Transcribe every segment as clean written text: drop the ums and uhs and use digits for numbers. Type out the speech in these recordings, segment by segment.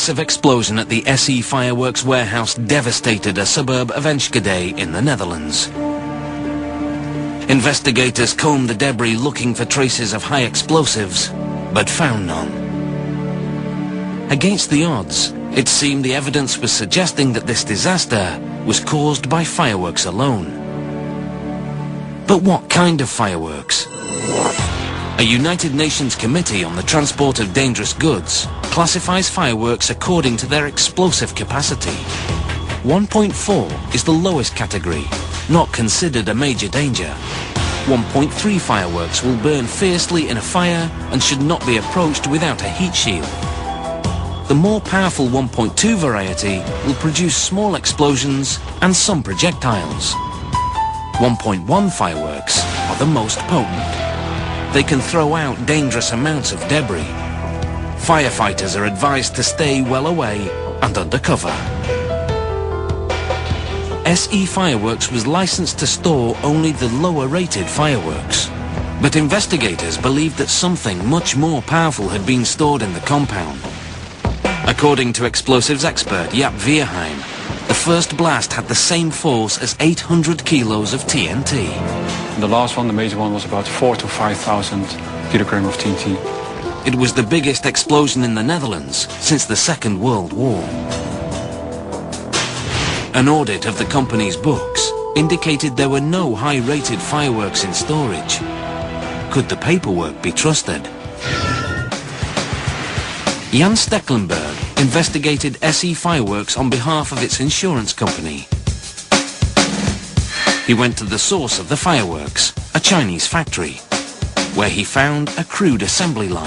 massive explosion at the SE Fireworks warehouse devastated a suburb of Enschede in the Netherlands. Investigators combed the debris looking for traces of high explosives, but found none. Against the odds, it seemed the evidence was suggesting that this disaster was caused by fireworks alone. But what kind of fireworks? A United Nations Committee on the Transport of Dangerous Goods classifies fireworks according to their explosive capacity. 1.4 is the lowest category, not considered a major danger. 1.3 fireworks will burn fiercely in a fire and should not be approached without a heat shield. The more powerful 1.2 variety will produce small explosions and some projectiles. 1.1 fireworks are the most potent. They can throw out dangerous amounts of debris. Firefighters are advised to stay well away and under cover. SE Fireworks was licensed to store only the lower-rated fireworks. But investigators believed that something much more powerful had been stored in the compound. According to explosives expert Jaap Veerheim, the first blast had the same force as 800 kilos of TNT. The last one, the major one, was about 4,000 to 5,000 kilograms of TNT. It was the biggest explosion in the Netherlands since the Second World War. An audit of the company's books indicated there were no high-rated fireworks in storage. Could the paperwork be trusted? Jan Stecklenburg investigated SE Fireworks on behalf of its insurance company. He went to the source of the fireworks, a Chinese factory, where he found a crude assembly line.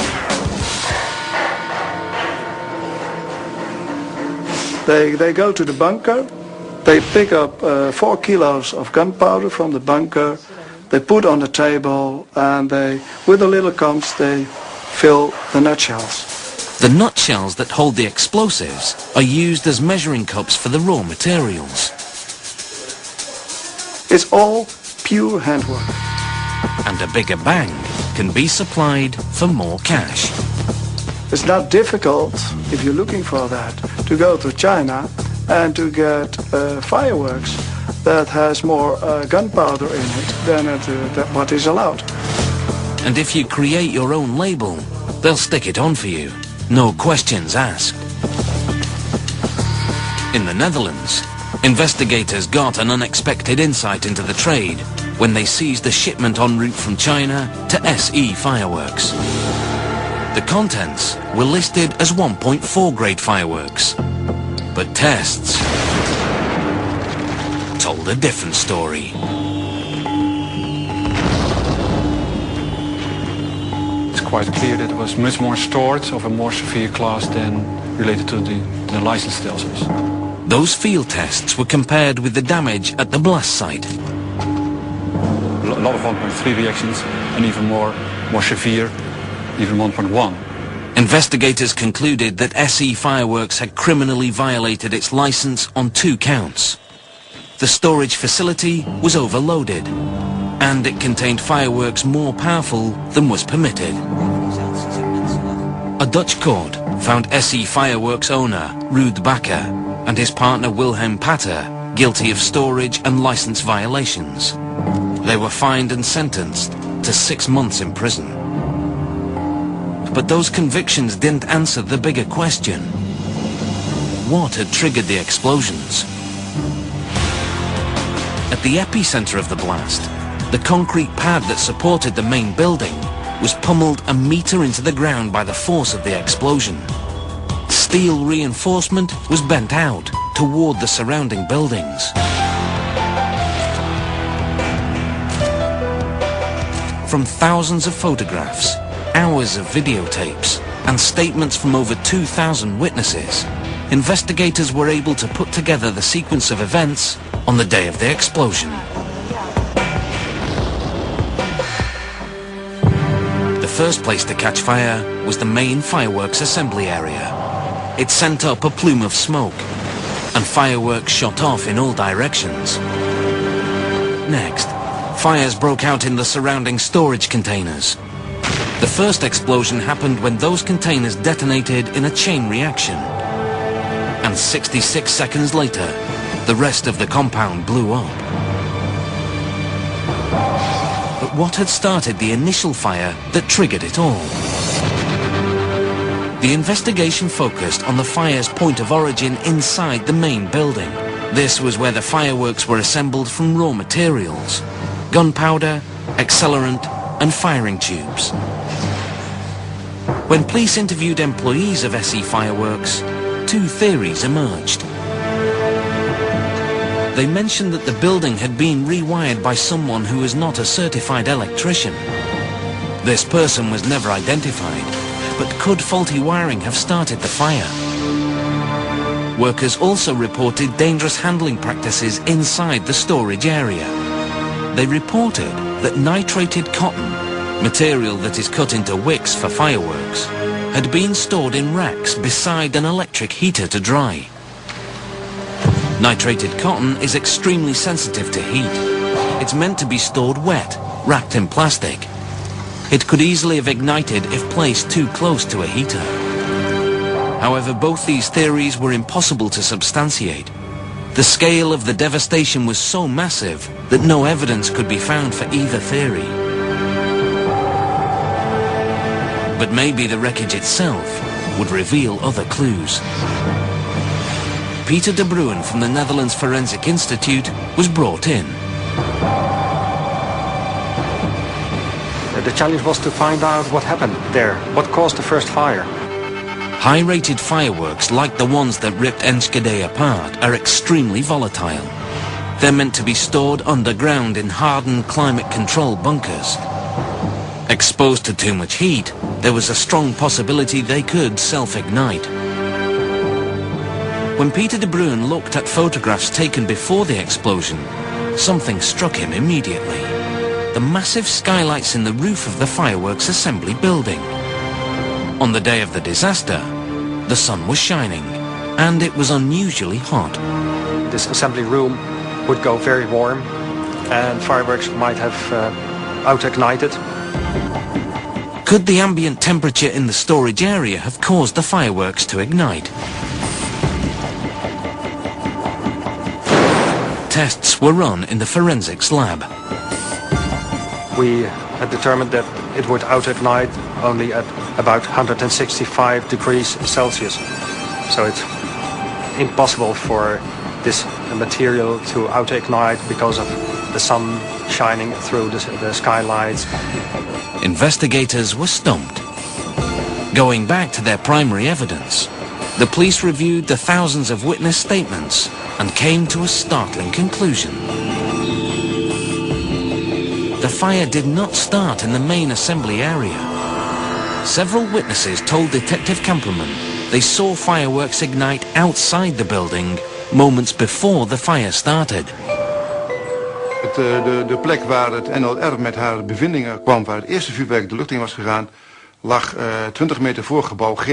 They go to the bunker, they pick up 4 kilos of gunpowder from the bunker, they put on the table, and they, with the little comps, they fill the nutshells. The nutshells that hold the explosives are used as measuring cups for the raw materials. It's all pure handwork. And a bigger bang can be supplied for more cash. It's not difficult, if you're looking for that, to go to China and to get fireworks that has more gunpowder in it than what is allowed. And if you create your own label, they'll stick it on for you. No questions asked. In the Netherlands, investigators got an unexpected insight into the trade when they seized a shipment en route from China to SE Fireworks. The contents were listed as 1.4 grade fireworks, but tests told a different story. Quite clear that it was much more stored of a more severe class than related to the licensed stelsels. Those field tests were compared with the damage at the blast site. A lot of 1.3 reactions and even more severe, even 1.1. Investigators concluded that SE Fireworks had criminally violated its license on 2 counts. The storage facility was overloaded, and it contained fireworks more powerful than was permitted. A Dutch court found SE Fireworks owner Ruud Bakker and his partner Wilhelm Patter guilty of storage and license violations. They were fined and sentenced to 6 months in prison. But those convictions didn't answer the bigger question. What had triggered the explosions? At the epicenter of the blast, the concrete pad that supported the main building was pummeled a meter into the ground by the force of the explosion. Steel reinforcement was bent out toward the surrounding buildings. From thousands of photographs, hours of videotapes, and statements from over 2,000 witnesses, investigators were able to put together the sequence of events on the day of the explosion. The first place to catch fire was the main fireworks assembly area. It sent up a plume of smoke, and fireworks shot off in all directions. Next, fires broke out in the surrounding storage containers. The first explosion happened when those containers detonated in a chain reaction. and 66 seconds later, the rest of the compound blew up. But what had started the initial fire that triggered it all? The investigation focused on the fire's point of origin inside the main building. This was where the fireworks were assembled from raw materials: gunpowder, accelerant, and firing tubes. When police interviewed employees of SE Fireworks, two theories emerged. They mentioned that the building had been rewired by someone who was not a certified electrician. This person was never identified, but could faulty wiring have started the fire? Workers also reported dangerous handling practices inside the storage area. They reported that nitrated cotton, material that is cut into wicks for fireworks, had been stored in racks beside an electric heater to dry. Nitrated cotton is extremely sensitive to heat. It's meant to be stored wet, wrapped in plastic. It could easily have ignited if placed too close to a heater. However, both these theories were impossible to substantiate. The scale of the devastation was so massive that no evidence could be found for either theory. But maybe the wreckage itself would reveal other clues. Peter de Bruin from the Netherlands Forensic Institute was brought in. The challenge was to find out what happened there, what caused the first fire. High-rated fireworks, like the ones that ripped Enschede apart, are extremely volatile. They're meant to be stored underground in hardened climate-control bunkers. Exposed to too much heat, there was a strong possibility they could self-ignite. When Peter de Bruin looked at photographs taken before the explosion, something struck him immediately. The massive skylights in the roof of the fireworks assembly building. On the day of the disaster, the sun was shining, and it was unusually hot. This assembly room would go very warm, and fireworks might have out-ignited. Could the ambient temperature in the storage area have caused the fireworks to ignite? Tests were run in the forensics lab. We had determined that it would out-ignite only at about 165 degrees Celsius. So it's impossible for this material to out-ignite because of the sun shining through the skylights. Investigators were stumped. Going back to their primary evidence, the police reviewed the thousands of witness statements and came to a startling conclusion. The fire did not start in the main assembly area. Several witnesses told Detective Kamperman they saw fireworks ignite outside the building moments before the fire started. De plek waar het NLR met haar bevindingen kwam, waar het eerste vuurwerk de lucht in was gegaan, lag 20 meter voor gebouw G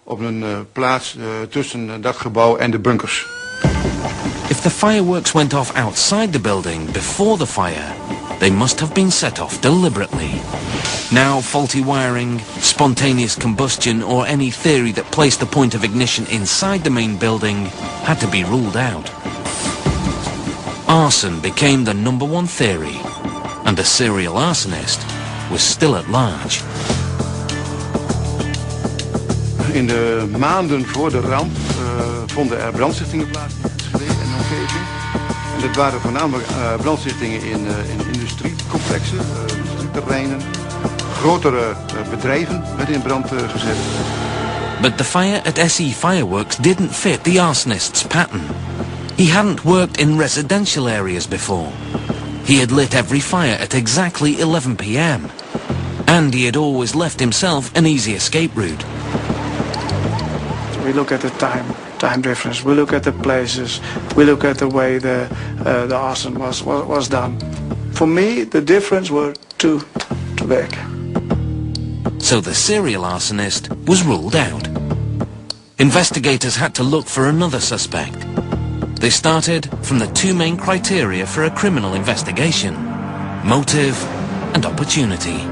op een plaats tussen dat gebouw en de bunkers. If the fireworks went off outside the building before the fire, they must have been set off deliberately. Now faulty wiring, spontaneous combustion, or any theory that placed the point of ignition inside the main building had to be ruled out. Arson became the #1 theory, and the serial arsonist was still at large. In de maanden voor de ramp vonden er brandstichtingen plaats in Enschede en de omgeving. En dat waren voornamelijk brandstichtingen in industriecomplexen, industrieterreinen. Grotere bedrijven werden in brand gezet. But the fire at SE Fireworks didn't fit the arsonist's pattern. He hadn't worked in residential areas before. He had lit every fire at exactly 11 p.m. And he had always left himself an easy escape route. We look at the time difference, we look at the places, we look at the way the arson was done. For me, the difference were too big. So the serial arsonist was ruled out. Investigators had to look for another suspect. They started from the two main criteria for a criminal investigation: motive and opportunity.